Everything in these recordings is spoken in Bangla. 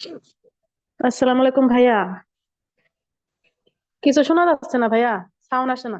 আসসালামু আলাইকুম ভাইয়া। কিছু শোনা যাচ্ছে না ভাইয়া, সাউন্ড আসে না।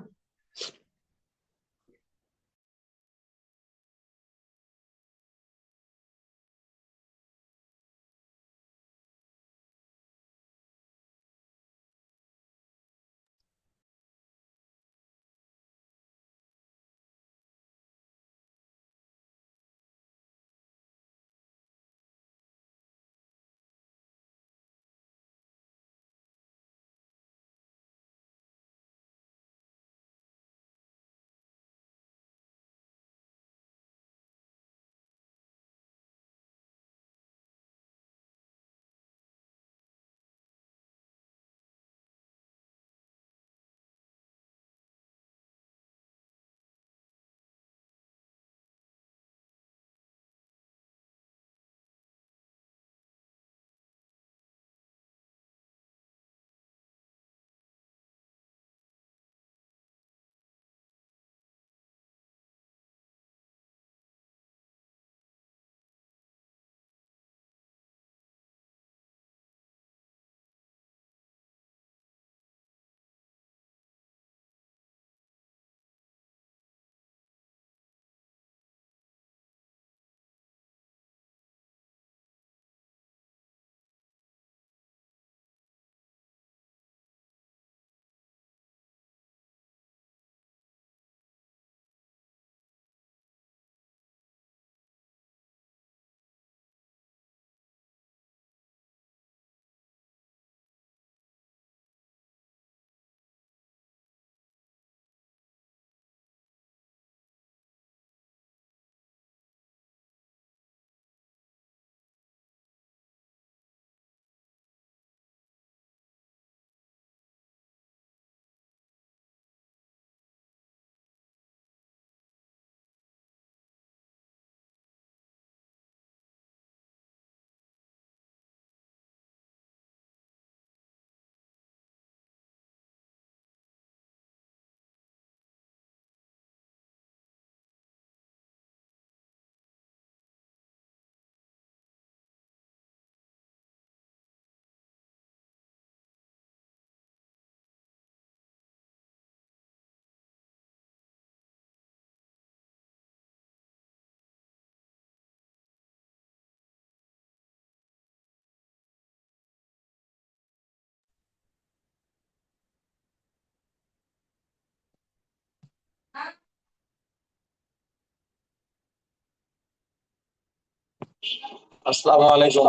আসসালামু আলাইকুম।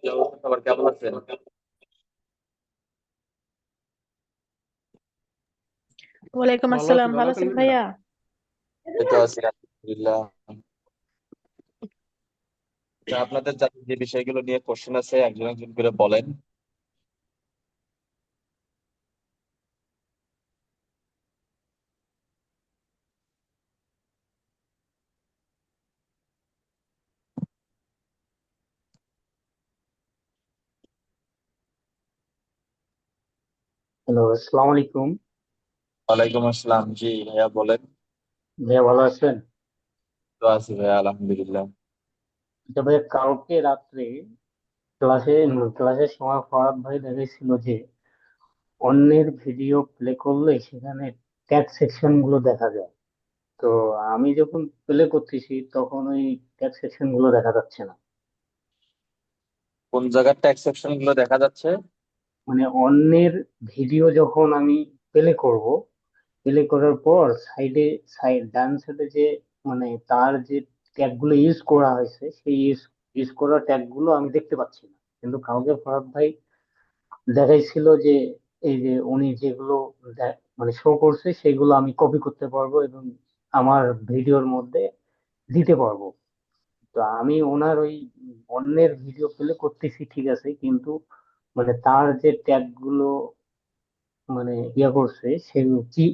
কি অবস্থা সবার, কেমন আছেন? ওয়ালাইকুম ভালো আছি, আসসালাম, ভালো ভালো আছেন আছেন ভাইয়া? ভাইয়া? এই তো আছি আলহামদুলিল্লাহ। তা আপনাদের যাদের যে বিষয়গুলো নিয়ে কোশ্চেন আছে একজন একজন করে বলেন। হ্যালো, আসসালামু আলাইকুম। ওয়ালাইকুম আসসালাম, জি ভাইয়া বলেন। ভাইয়া ভালো আছেন? তো আছি ভাইয়া আলহামদুলিল্লাহ। আচ্ছা ভাইয়া, কালকে রাত্রে ক্লাসের সময় ফরাদ ভাই দেখেছিল যে অন্যের ভিডিও প্লে করলে সেখানে ট্যাগ সেকশন গুলো দেখা যায়। তো আমি যখন প্লে করতেছি তখন ওই ট্যাগ সেকশন গুলো দেখা যাচ্ছে না। কোন জায়গাটা এক্সেপশন গুলো দেখা যাচ্ছে? মানে অন্যের ভিডিও যখন আমি প্লে করার পর ডান সাইডে যে মানে তার যে ট্যাগ গুলো ইউজ করা হয়েছে সেই ইউজ করা ট্যাগ গুলো আমি দেখতে পাচ্ছি না। কিন্তু কাউকে ফরাদ ভাই দেখাইছিল যে এই যে উনি যেগুলো মানে শো করছে সেগুলো আমি কপি করতে পারবো এবং আমার ভিডিওর মধ্যে দিতে পারবো। তো আমি ওনার ওই অন্যের ভিডিও প্লে করতেছি ঠিক আছে, কিন্তু মানে তার যে ট্যাগ গুলো মানে করছে সেই সেই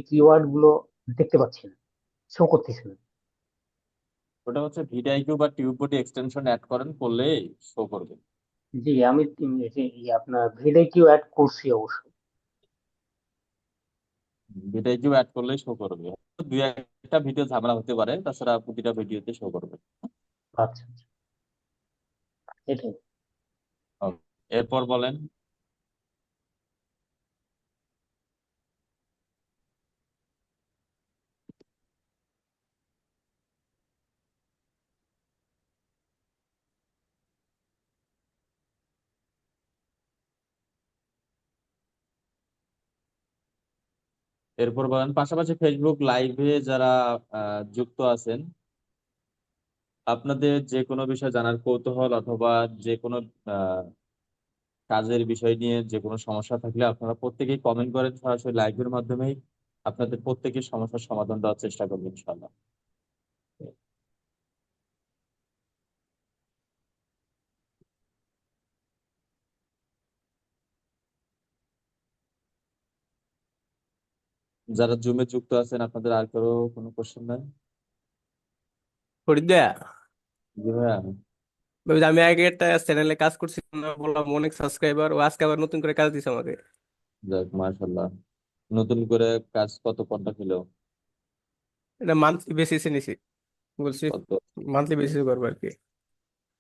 কিওয়ার্ড গুলো দেখতে পাচ্ছি না, শো করতেছে না। ওটা হচ্ছে ভিডিআইকিউ বা টিউববুটি এক্সটেনশন অ্যাড করেন, করলে শো করবে। জি, আমি আপনার ভিডিও কিউ অ্যাড করছি অবশ্য। ভিডিআইকিউ অ্যাড করলে শো করবে। দুই একটা ভিডিও ঝামেলা হতে পারে, তাছাড়া প্রতিটা ভিডিওতে শো করবে। আচ্ছা, এটাই। Okay. এরপর বলেন। এরপর বলেন, পাশাপাশি ফেসবুক লাইভে যারা যুক্ত আছেন, আপনাদের যে কোনো বিষয় জানার কৌতূহল অথবা যে কোনো আহ, কাজের বিষয় নিয়ে যে কোনো সমস্যা থাকলে আপনারা প্রত্যেকেই কমেন্ট করেন, সরাসরি লাইভের মাধ্যমেই আপনাদের প্রত্যেকের সমস্যার সমাধান দেওয়ার চেষ্টা করবো ইনশাল্লাহ। যারা জুমে যুক্ত আছেন, আপনাদের আর কারো কোনো কোশ্চেন নাই? ফরিদা, জি ভাইয়া। ওই যে আমি আগে একটা চ্যানেলে কাজ করছিলাম না, বললাম অনেক সাবস্ক্রাইবার, ও আজকে আবার নতুন করে কাজ দিছে আমাকে। যাক মাশাল্লাহ। নতুন করে কাজ কত কোনটা ছিল? এটা মান্থলি বেসিসে নিছি, বলছি কত? মান্থলি বেসিসে করবো আর কি।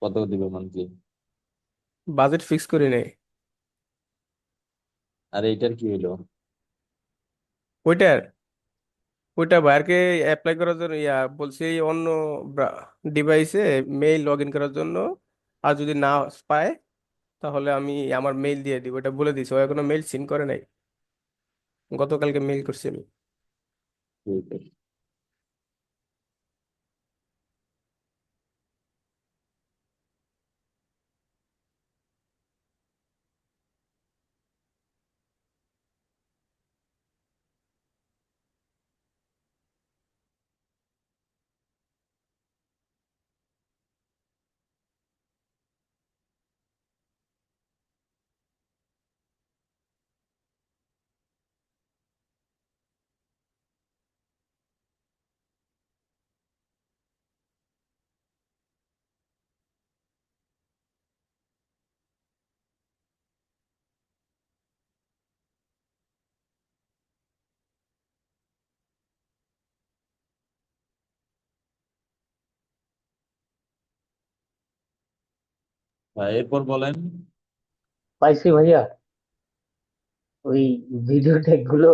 কত দিবে মান্থলি? বাজেট ফিক্স করে নেই। আর এইটার কি হইলো? ওইটার ওইটা বাইরকে অ্যাপ্লাই করার জন্য বলছি অন্য ডিভাইসে মেইল লগ ইন করার জন্য। আর যদি না পায় তাহলে আমি আমার মেইল দিয়ে দিব, এটা বলে দিছি। ও এখনো মেইল সিন করে নাই, গতকালকে মেইল করছি আমি। ঠিক আছে। এরপর বলেন। পাইছি ভাইয়া। ওই ভিডিও ট্যাগ গুলো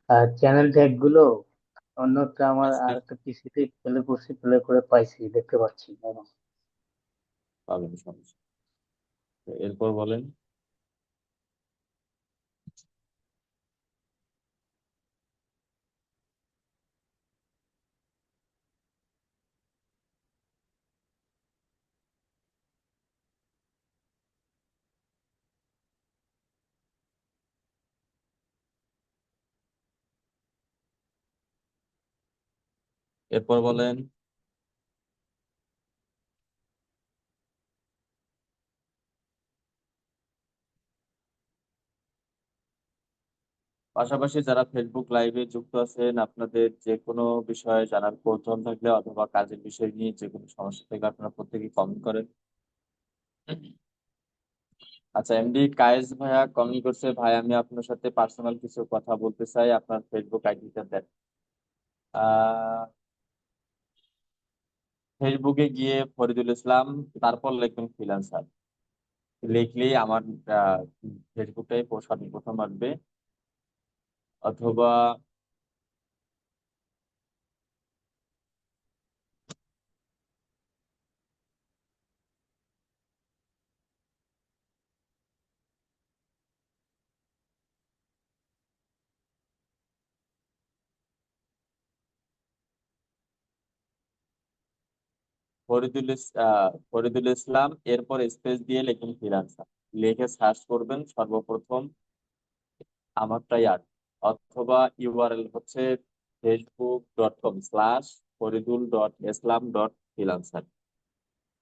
আর চ্যানেল ট্যাগ গুলো অন্যটা আমার আর একটা পিসিতে প্লে করছি, প্লে করে পাইছি, দেখতে পাচ্ছি এখন। পাবেন সমস্যা। এরপর বলেন। এরপর বলেন। পাশাপাশি যারা ফেসবুক লাইভে যুক্ত আছেন, আপনাদের যে কোনো বিষয়ে জানার কৌতূহল থাকলে অথবা কাজের বিষয় নিয়ে যে কোনো সমস্যা থাকলে আপনারা প্রত্যেকেই কমেন্ট করেন। আচ্ছা, এমডি কায়েস ভাইয়া কমেন্ট করছে, ভাই আমি আপনার সাথে পার্সোনাল কিছু কথা বলতে চাই, আপনার ফেসবুক আইডিটা দেন। আহ ফেসবুকে গিয়ে ফরিদুল ইসলাম, তারপর লিখবেন ফ্রিল্যান্সার, লিখলেই আমার আহ, ফেসবুকটাই সর্বপ্রথম আসবে। অথবা ফরিদুল ইসলাম, এরপর স্পেস দিয়ে লিখুন ফ্রিল্যান্সার, লিখে সার্চ করবেন, সর্বপ্রথম আমারটাই আসবে। অথবা ইউআরএল হচ্ছে facebook.com/ফরিদুল.ইসলাম.ফ্রিল্যান্সার,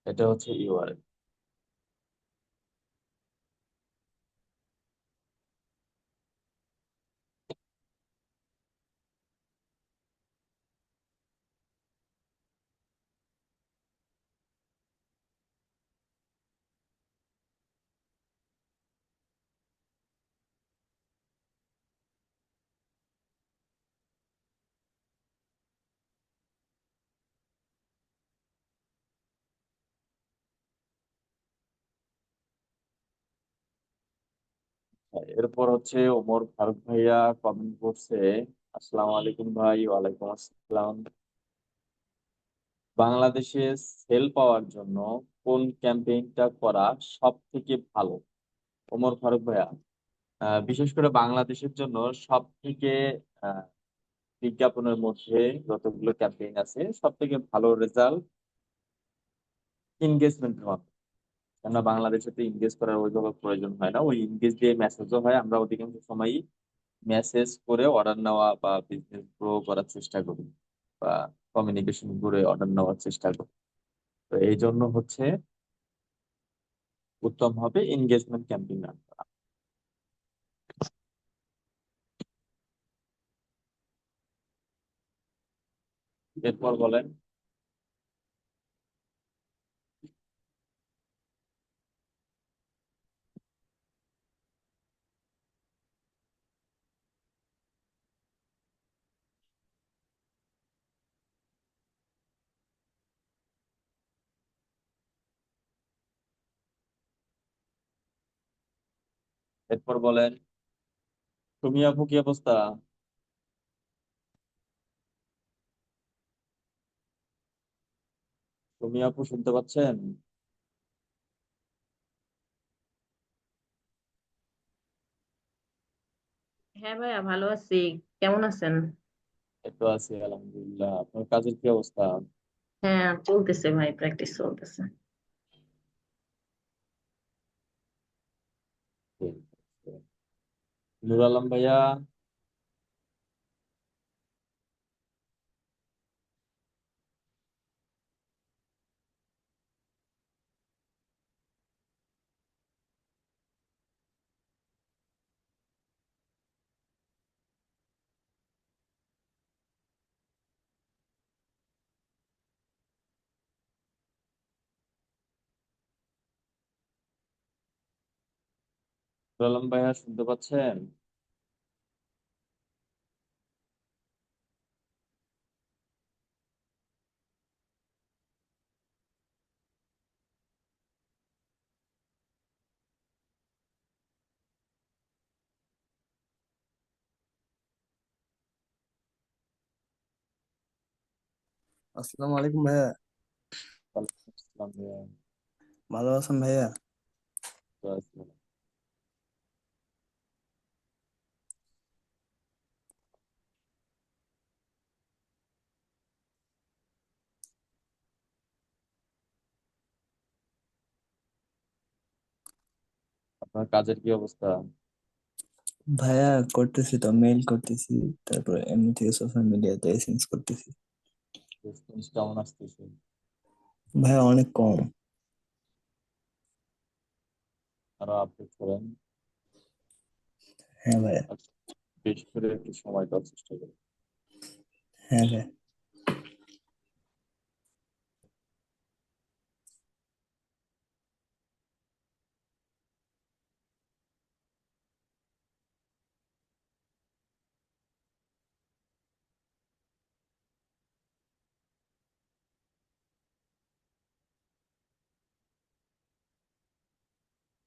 এটা হচ্ছে ইউআরএল। এরপর হচ্ছে ওমর ফারুক ভাইয়া কমেন্ট করছে, আসসালামু আলাইকুম ভাই। ওয়ালাইকুম আসসালাম। বাংলাদেশে সেল পাওয়ার জন্য কোন ক্যাম্পেইনটা করা সব থেকে ভালো? ওমর ফারুক ভাইয়া, বিশেষ করে বাংলাদেশের জন্য সব থেকে বিজ্ঞাপনের মধ্যে যতগুলো ক্যাম্পেইন আছে সব থেকে ভালো রেজাল্ট এনগেজমেন্টের মাধ্যমে। কেননা বাংলাদেশে তো ইংগেজ করার ওইভাবে প্রয়োজন হয় না, ওই ইংগেজ দিয়ে মেসেজও হয়। আমরা অধিকাংশ সময়ই মেসেজ করে অর্ডার নেওয়া বা বিজনেস গ্রো করার চেষ্টা করি, বা কমিউনিকেশন করে অর্ডার নেওয়ার চেষ্টা করি। তো এই জন্য হচ্ছে উত্তম হবে এনগেজমেন্ট ক্যাম্পেইন রান করা। এরপর বলেন। এরপর বলেন, তুমি আপু কি অবস্থা? তুমি আপু শুনতে পাচ্ছেন? হ্যাঁ ভাইয়া, ভালো আছি। কেমন আছেন? এই তো আছি আলহামদুলিল্লাহ। আপনার কাজের কি অবস্থা? হ্যাঁ, চলতেছে ভাই, প্র্যাকটিস চলতেছে। ঠিক আছে। নুর আলম ভাইয়া, নুর আলম ভাইয়া শুনতে পাচ্ছেন? আসসালামু আলাইকুম ভাইয়া। ওয়ালাইকুম আসসালাম ভাইয়া। ভালো আছেন ভাইয়া? তো আছি। আপনার কাজের কি অবস্থা? ভাইয়া করতেছি তো, মেইল করতেছি, তারপরে এমনি থেকে সোশ্যাল মিডিয়াতে এসএমএস করতেছি। রেসপন্স কেমন আসতেছে? ভাইয়া অনেক কম। আরো আপডেট করেন। হ্যাঁ ভাইয়া। আর বেশি করে একটু সময় দেওয়ার চেষ্টা করেন। হ্যাঁ ভাইয়া।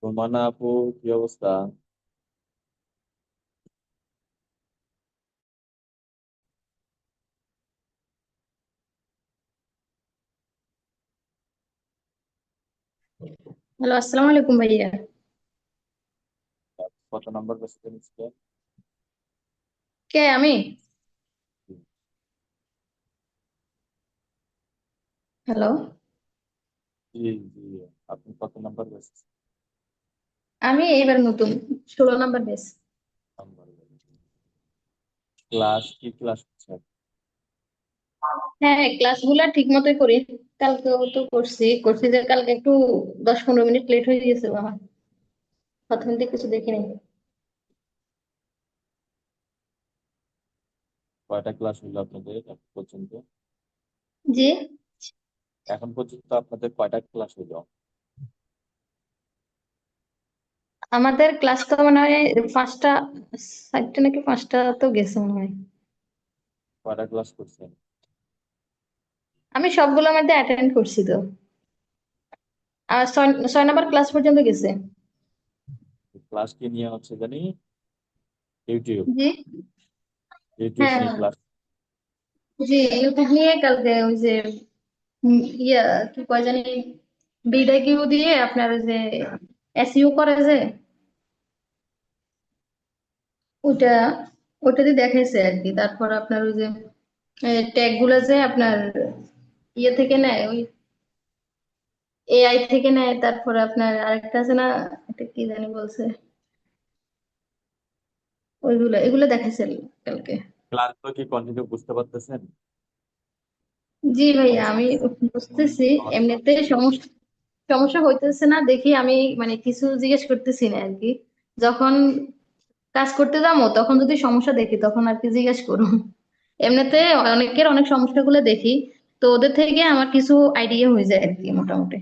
রোমানা আপু কি অবস্থা? হ্যালো, আসসালামু আলাইকুম ভাইয়া। কত নাম্বার বেসিতে নিচ্ছে? কে আমি? হ্যালো, জি জি, আপনি কত নাম্বার বেসিস? আমি এইবার নতুন 16 নাম্বার বেস। নাম্বার ক্লাস কি ক্লাস হচ্ছে? হ্যাঁ, ক্লাসগুলা ঠিক মতোই করি। কালকেও তো করছি যে কালকে একটু 10-15 মিনিট লেট হয়ে গেছে আমার, প্রথম দিকে কিছু দেখিনি। কয়টা ক্লাস হলো আপনাদের এখন পর্যন্ত? জি, এখন পর্যন্ত আপনাদের কয়টা ক্লাস হলো? আমাদের ক্লাস তো মনে হয় 5টা, 4টা নাকি 5টা তো গেছে মনে হয়। কয়টা ক্লাস করছেন? আমি সবগুলোর মধ্যে অ্যাটেন্ড করছি তো। আর 6 নাম্বার ক্লাস পর্যন্ত গেছে। ক্লাস কি নিয়ে হচ্ছে জানি? ইউটিউব। জি ইউটিউব হ্যাঁ নিয়ে ক্লাস। জি ইউটিউব নিয়ে কালকে ওই যে ইয়া কি কয় জানি বিডাকিউ দিয়ে আপনার ওই যে এসইও করে যে ওইটা ওইটা দিয়ে দেখাইছে আর কি। তারপর আপনার ওই যে ট্যাগ গুলা যে আপনার ইয়ে থেকে নেয়, ওই এআই থেকে নেয়। তারপর আপনার আরেকটা আছে না, এটা কি জানি বলছে, ওইগুলা এগুলো দেখাইছে কালকে। ক্লাসগুলো কি কন্টিনিউ বুঝতে পারতেছেন? জি ভাইয়া সমস্যা আমি বুঝতেছি। সমস্যা এমনিতে সমস্যা সমস্যা হইতেছে না দেখি আমি মানে কিছু জিজ্ঞেস করতেছি না আর কি। যখন কাজ করতে যাবো তখন যদি সমস্যা দেখি তখন আর কি জিজ্ঞেস করুন। এমনিতে অনেকের অনেক সমস্যাগুলো দেখি, তো ওদের থেকে আমার কিছু আইডিয়া হয়ে যায় আর কি মোটামুটি।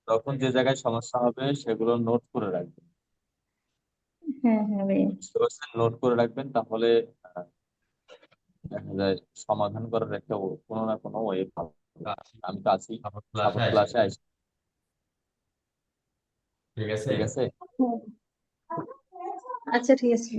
যখন যে জায়গায় সমস্যা হবে সেগুলো নোট করে রাখবেন। হ্যাঁ হ্যাঁ ভাইয়া। বুঝতে পারছেন? নোট করে রাখবেন, তাহলে আহ, দেখা যায় সমাধান করার একটা কোনো না কোনো ওয়ে পাবেন। আমি তো আছি, সাপোর্ট ক্লাসে আসি। ঠিক আছে, ঠিক আছে। হুম, আচ্ছা ঠিক আছে।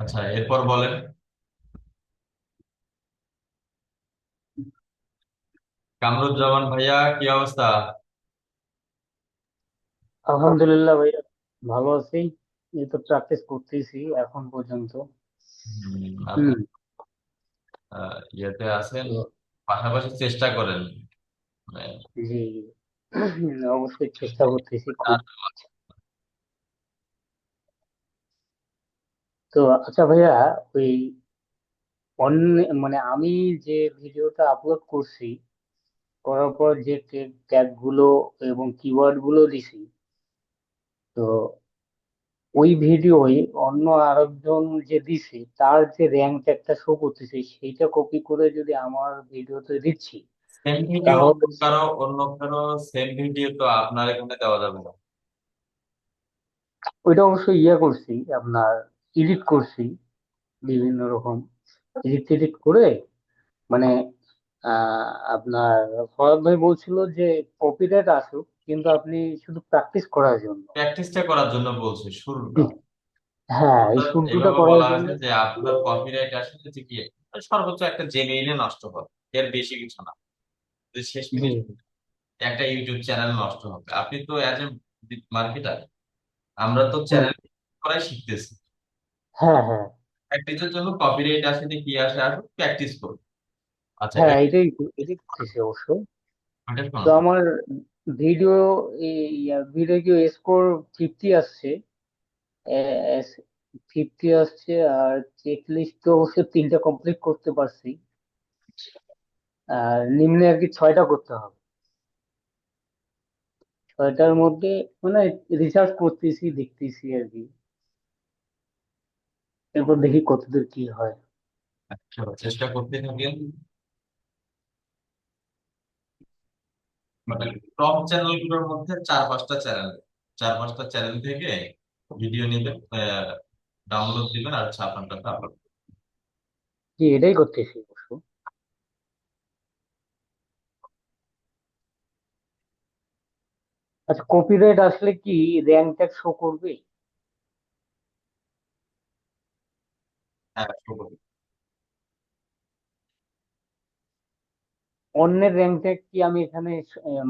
আচ্ছা, এরপর বলেন। কামরুজ্জামান ভাইয়া, কি অবস্থা? আলহামদুলিল্লাহ ভাইয়া, ভালো আছি। এই তো প্র্যাকটিস করতেছি এখন পর্যন্ত। আপনি হুম। ইয়েতে আছেন, তো পাশাপাশি চেষ্টা করেন। মানে জি অবশ্যই চেষ্টা করতেছি খুব। তো আচ্ছা ভাইয়া, ওই অন্য মানে আমি যে ভিডিওটা আপলোড করছি, করার পর যে ট্যাগ গুলো এবং কিওয়ার্ড গুলো দিছি, তো ওই ভিডিওই অন্য আরেকজন যে দিছে তার যে র্যাঙ্ক ট্যাগটা শো করতেছে সেইটা কপি করে যদি আমার ভিডিওতে দিচ্ছি, সেম ভিডিও তাহলে অন্য কারো সেম ভিডিও তো আপনার এখানে দেওয়া যাবে না। ওইটা অবশ্যই করছি, আপনার এডিট করছি বিভিন্ন রকম, এডিট টেডিট করে মানে আপনার ফরাদ ভাই বলছিল যে কপিরাইট আসুক, কিন্তু আপনি শুধু প্র্যাকটিস করার জন্য। প্র্যাকটিসটা করার জন্য বলছে, শুরুটা। হ্যাঁ, এই অর্থাৎ শুরুটা এভাবে করার বলা জন্য। হয়েছে যে আপনার কপিরাইট আসলে যে কি সর্বোচ্চ একটা জেমেইলে নষ্ট হবে, এর বেশি কিছু না। যে শেষ জি মিনিট একটা ইউটিউব চ্যানেল নষ্ট হবে। আপনি তো অ্যাজ এ মার্কেটার, আমরা তো হুম, চ্যানেল করাই শিখতেছি। হ্যাঁ হ্যাঁ প্র্যাকটিসের জন্য কপিরাইট আসলে কি আসে, আসুক, প্র্যাকটিস করুন। আচ্ছা, হ্যাঁ, এটাই এটাই করতেছি অবশ্য। এটা তো শোনো। আমার ভিডিও ভিডিও কি স্কোর 50 আসছে, 50 আসছে। আর চেক লিস্ট তো অবশ্য 3টা কমপ্লিট করতে পারছি। আর নিম্নে আর কি 6টা করতে হবে। 6টার মধ্যে মানে রিসার্চ করতেছি, দেখতেছি আর কি। এরপর দেখি কতদূর কি হয়। আচ্ছা, চেষ্টা করতে থাকেন। মানে টপ চ্যানেল গুলোর মধ্যে চার পাঁচটা চ্যানেল থেকে ভিডিও নেবেন, ডাউনলোড দিবেন আর আপনারটা আপলোড। জি, এটাই করতেছি অবশ্য। আচ্ছা, কপিরাইট আসলে কি র্যাঙ্ক ট্যাগ শো করবে? হ্যাঁ, শুরু করুন। অন্যের র্যাঙ্ক ট্যাগ কি আমি এখানে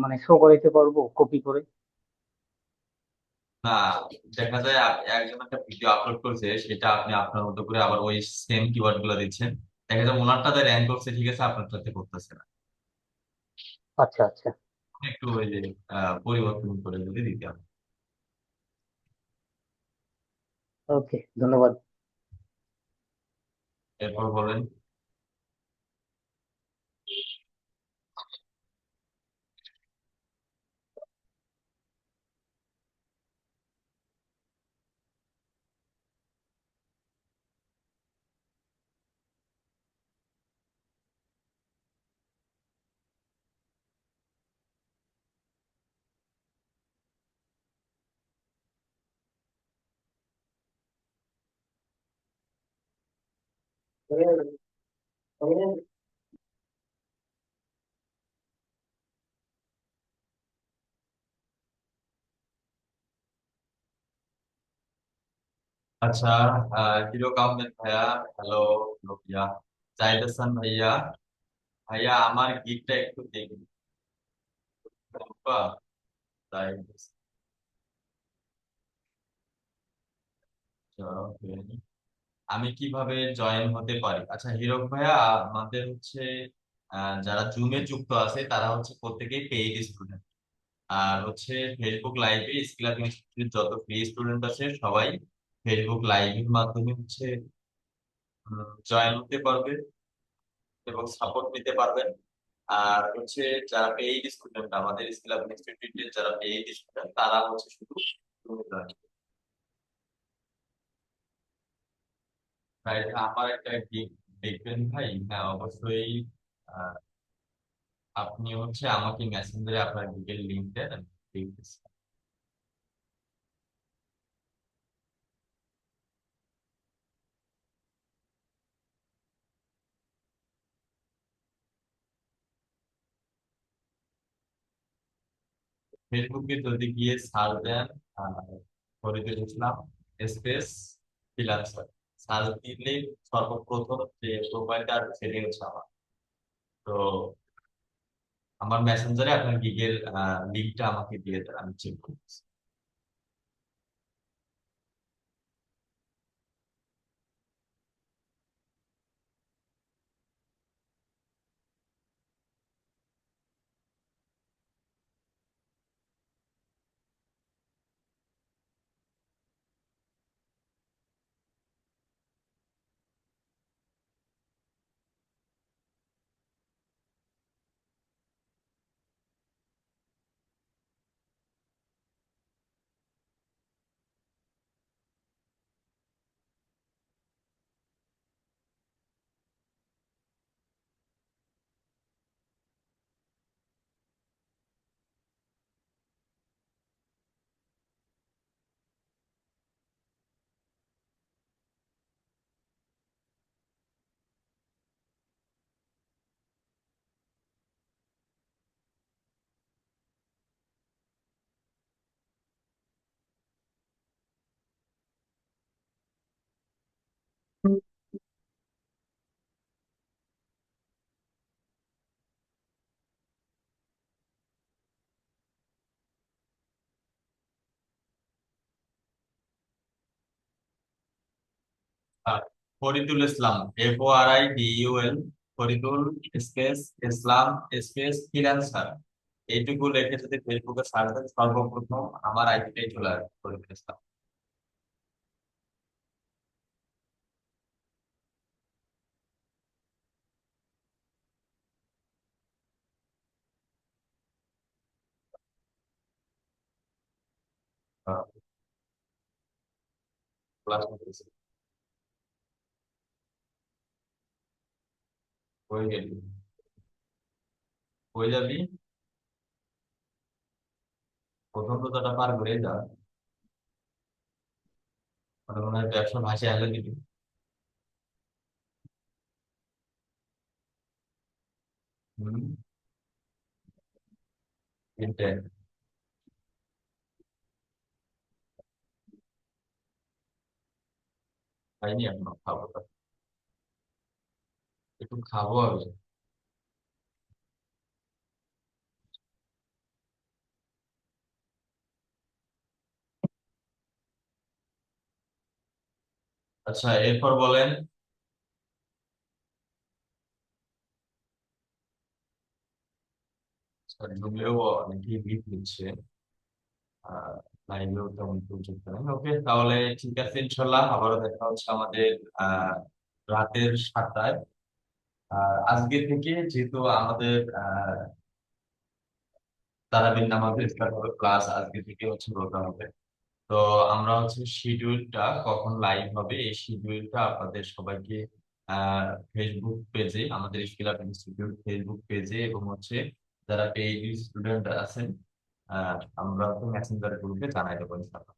মানে শো করাইতে পারবো কপি করে? না, দেখা যায় একজন একটা ভিডিও আপলোড করছে, সেটা আপনি আপনার মতো করে আবার ওই সেম কিওয়ার্ড গুলো দিচ্ছেন। দেখা যায় ওনারটাতে র্যাঙ্ক করছে, ঠিক আছে, আপনারটাতে করতেছে না। আচ্ছা আচ্ছা। একটু ওই যে পরিবর্তন করে যদি দিতে হবে। ওকে, ধন্যবাদ। এরপর বলেন। আচ্ছা, হিরো কাউন্টেন ভাইয়া, হ্যালো ভাইয়া, জাহিদ হাসান ভাইয়া, ভাইয়া আমার গিকটা একটু দেখুন বা জাহিদ হাসান, okay, আমি কিভাবে জয়েন হতে পারি? আচ্ছা হিরক ভাইয়া, আমাদের হচ্ছে যারা জুমে যুক্ত আছে তারা হচ্ছে প্রত্যেকেই পেইড স্টুডেন্ট। আর হচ্ছে ফেসবুক লাইভে স্কিল ইনস্টিটিউট যত ফ্রি স্টুডেন্ট আছে সবাই ফেসবুক লাইভের মাধ্যমে হচ্ছে জয়েন হতে পারবে এবং সাপোর্ট নিতে পারবেন। আর হচ্ছে যারা পেইড স্টুডেন্ট, আমাদের স্কিল ইনস্টিটিউটের যারা পেইড স্টুডেন্ট তারা হচ্ছে শুধু জুমে জয়েন। ভাই আমার একটা গিগ দেখবেন ভাই? হ্যাঁ অবশ্যই। আহ, আপনি হচ্ছে আমাকে মেসেঞ্জারে আপনার গিগের লিঙ্ক দেন, আমি দেখতেছি। ফেসবুকে যদি গিয়ে সার্চ দেন Faridul Islam space freelancer, search দিলে সর্বপ্রথম যে প্রোফাইলটা সেটাই হচ্ছে আমার। তো আমার মেসেঞ্জারে আপনার গিগের লিঙ্কটা আমাকে দিয়ে দেন, আমি চেক করতেছি। আর ফরিদুল ইসলাম, FORIDUL, ফরিদুল স্পেস ইসলাম স্পেস ফ্রিল্যান্সার, এইটুকু লিখে যদি ফেসবুকে সার্চ দেন সর্বপ্রথম আমার আইডিটাই চলে আসবে, ফরিদুল ইসলাম। ক্লাস করতেছি, হয়ে গেলি, হয়ে যাবি, প্রথম কথাটা পার করে যা, মানে মনে হয় ব্যবসা ভাষায় আগে দিবি। হম, তিনটে খাইনি এখনো, খাবো তো। একটু খাবো আমি। আচ্ছা এরপর বলেন। জুমলেও অনেকেই ভিড় দিচ্ছে, লাইভেও তেমন কেউ যুক্ত নেই। ওকে তাহলে ঠিক আছে, ইনশাল্লাহ আবারও দেখা হচ্ছে আমাদের আহ রাতের 7টায়। আজকে থেকে যেহেতু আমাদের তারাবির নামাজের স্টার্ট হবে, প্লাস আজকে থেকে হচ্ছে রোজা হবে, তো আমরা হচ্ছে শিডিউলটা কখন লাইভ হবে এই শিডিউলটা আপনাদের সবাইকে ফেসবুক পেজে, আমাদের স্কিল আপ ইনস্টিটিউট ফেসবুক পেজে এবং হচ্ছে যারা পেইড স্টুডেন্ট আছেন আমরা তো মেসেঞ্জার গ্রুপে জানাই দেবো ইনশাআল্লাহ।